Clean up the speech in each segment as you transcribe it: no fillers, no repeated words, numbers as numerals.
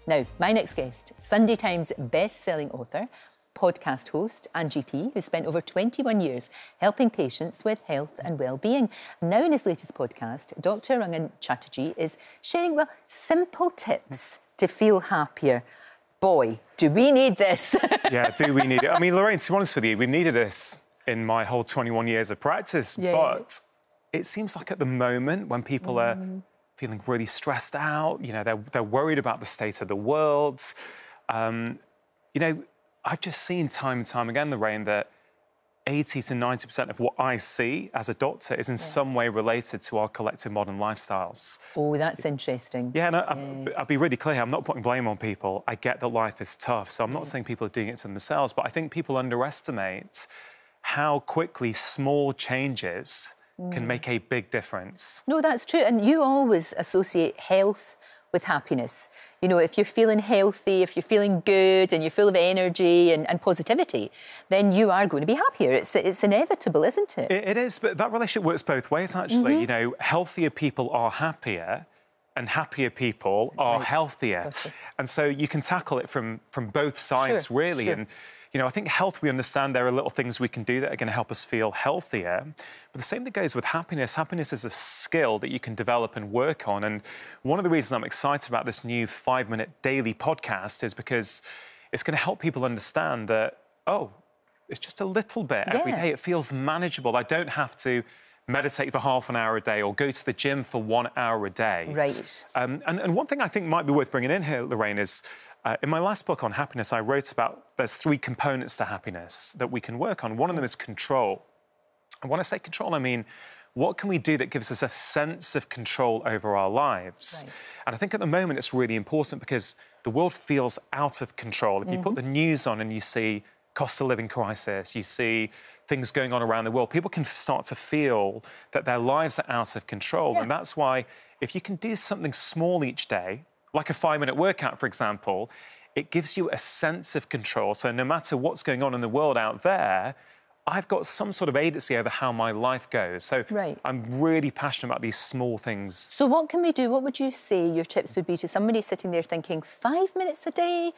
Now, my next guest, Sunday Times best-selling author, podcast host and GP who spent over 21 years helping patients with health and well-being. Now in his latest podcast, Dr Rangan Chatterjee is sharing, well, simple tips to feel happier. Boy, do we need this. Yeah, do we need it? I mean, Lorraine, to be honest with you, we've needed this in my whole 21 years of practice, but it seems like at the moment when people are feeling really stressed out, you know, they're worried about the state of the world. You know, I've just seen time and time again, Lorraine, that 80 to 90% of what I see as a doctor is in some way related to our collective modern lifestyles. Oh, that's interesting. Yeah, and I'll be really clear, I'm not putting blame on people. I get that life is tough, so I'm not saying people are doing it to themselves, but I think people underestimate how quickly small changes can make a big difference. No, that's true. And you always associate health with happiness. You know, if you're feeling healthy, if you're feeling good and you're full of energy and positivity, then you are going to be happier. It's inevitable, isn't it? It is, but that relationship works both ways, actually. You know, healthier people are happier and happier people are healthier. And so you can tackle it from both sides, really. And, you know, I think health, we understand there are little things we can do that are going to help us feel healthier. But the same thing goes with happiness. Happiness is a skill that you can develop and work on. And one of the reasons I'm excited about this new 5-minute daily podcast is because it's going to help people understand that, oh, it's just a little bit every day. It feels manageable. I don't have to meditate for half an hour a day or go to the gym for 1 hour a day. Right. And one thing I think might be worth bringing in here, Lorraine, is in my last book on happiness, I wrote about there's 3 components to happiness that we can work on. One of them is control. And when I say control, I mean, what can we do that gives us a sense of control over our lives? And I think at the moment it's really important because the world feels out of control. If you put the news on and you see cost of living crisis, you see things going on around the world, people can start to feel that their lives are out of control. And that's why if you can do something small each day, like a 5-minute workout, for example, it gives you a sense of control. So no matter what's going on in the world out there, I've got some sort of agency over how my life goes. So I'm really passionate about these small things. So what can we do? What would you say your tips would be to somebody sitting there thinking 5 minutes a day?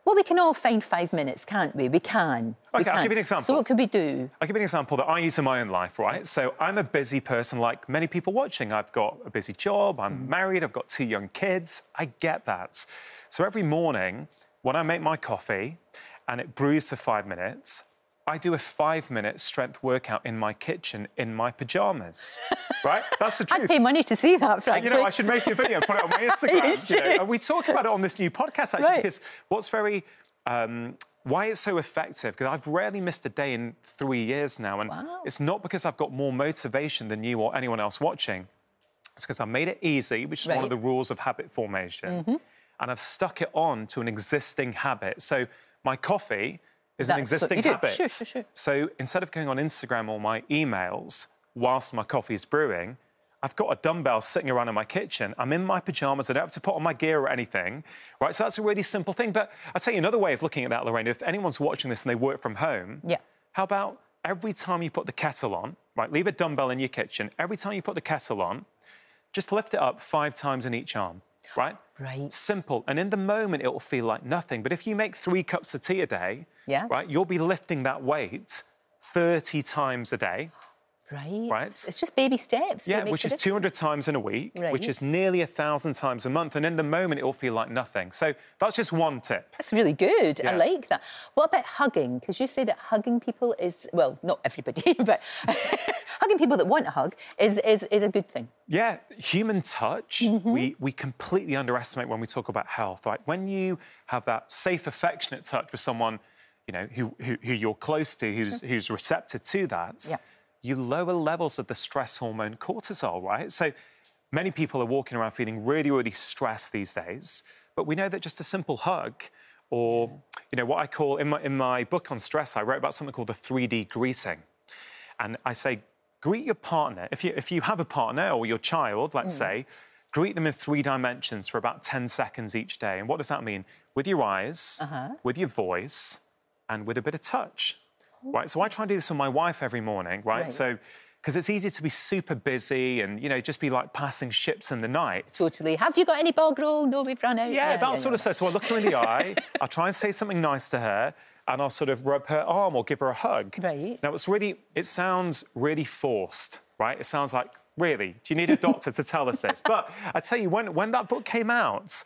Well, we can all find 5 minutes, can't we? We can. OK, I'll give you an example. So what could we do? I'll give you an example that I use in my own life, right? So I'm a busy person like many people watching. I've got a busy job, I'm married, I've got 2 young kids. I get that. So every morning when I make my coffee and it brews for 5 minutes, I do a 5-minute strength workout in my kitchen in my pyjamas, right? That's the truth. I'd pay money to see that, frankly. You know, I should make a video and put it on my Instagram. You know? And we talk about it on this new podcast, actually, because what's very... why it's so effective, because I've rarely missed a day in 3 years now, and it's not because I've got more motivation than you or anyone else watching. It's because I've made it easy, which is one of the rules of habit formation, and I've stuck it on to an existing habit. So my coffee is an existing habit. Sure. So instead of going on Instagram or my emails whilst my coffee is brewing, I've got a dumbbell sitting around in my kitchen. I'm in my pyjamas. I don't have to put on my gear or anything, right? So that's a really simple thing. But I'll tell you another way of looking at that, Lorraine. If anyone's watching this and they work from home, how about every time you put the kettle on, right, leave a dumbbell in your kitchen. Every time you put the kettle on, just lift it up 5 times in each arm, right? Simple. And in the moment, it will feel like nothing. But if you make 3 cups of tea a day, right, you'll be lifting that weight 30 times a day. Right. It's just baby steps. Yeah, which is 200 times in a week, which is nearly 1,000 times a month. And in the moment, it will feel like nothing. So that's just one tip. That's really good. I like that. What about hugging? Because you say that hugging people is, well, not everybody, but hugging people that want a hug is a good thing. Yeah, human touch, we completely underestimate when we talk about health. Like when you have that safe, affectionate touch with someone, you know, who you're close to, who's receptive to that, you lower levels of the stress hormone cortisol, right? So many people are walking around feeling really, really stressed these days, but we know that just a simple hug or, you know, what I call, in my book on stress, I wrote about something called the 3D greeting. And I say, greet your partner. If you have a partner or your child, let's say, greet them in 3 dimensions for about 10 seconds each day. And what does that mean? With your eyes, with your voice, and with a bit of touch. Right, so I try and do this with my wife every morning, right? So because it's easy to be super busy and, you know, just be like passing ships in the night. Totally. Have you got any bog roll? No, we've run out. Yeah, that sort of stuff. So I look her in the eye, I'll try and say something nice to her, and I'll sort of rub her arm or give her a hug. Right. Now, it sounds really forced, right? It sounds like, really, do you need a doctor to tell us this? But I tell you, when that book came out,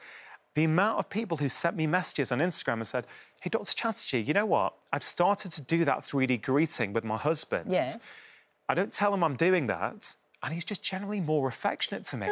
the amount of people who sent me messages on Instagram and said, hey, Dr. Chatterjee, you know what? I've started to do that 3D greeting with my husband. Yeah. I don't tell him I'm doing that, and he's just generally more affectionate to me.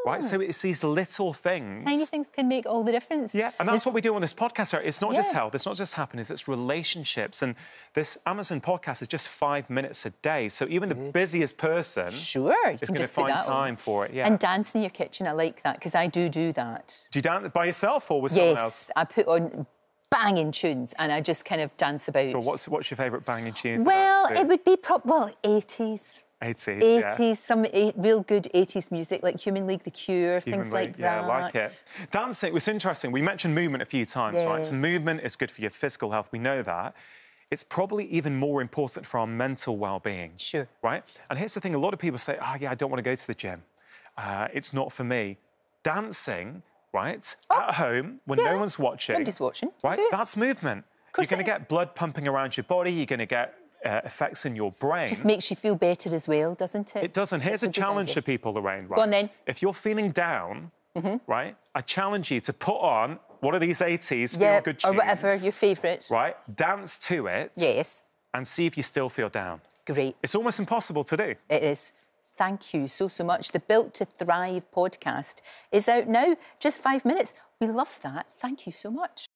Right? So it's these little things. Tiny things can make all the difference. Yeah, and that's what we do on this podcast, right? It's not just health, it's not just happiness, it's relationships. And this Amazon podcast is just 5 minutes a day. So even the busiest person is going to find time for it. Yeah. And dance in your kitchen, I like that, because I do that. Do you dance by yourself or with someone else? Yes, I put on banging tunes and I just kind of dance about. Well, what's your favourite banging tunes? Well, it would be 80s. 80s, some real good 80s music, like Human League, The Cure, things like that. Yeah, I like it. Dancing was interesting. We mentioned movement a few times, right? So movement is good for your physical health. We know that. It's probably even more important for our mental well-being. Sure. Right? And here's the thing. A lot of people say, oh, yeah, I don't want to go to the gym. It's not for me. Dancing, right, at home, when no one's watching. Nobody's watching. Right? That's movement. You're going to get blood pumping around your body. You're going to get effects in your brain. Just makes you feel better as well, doesn't it? It does. And here's a challenge to people, Lorraine, right? Go on then. If you're feeling down, right, I challenge you to put on one of these 80s feel-good tunes. Or whatever, your favourite. Right, dance to it. Yes. And see if you still feel down. Great. It's almost impossible to do. It is. Thank you so much. The Built to Thrive podcast is out now. Just 5 minutes. We love that. Thank you so much.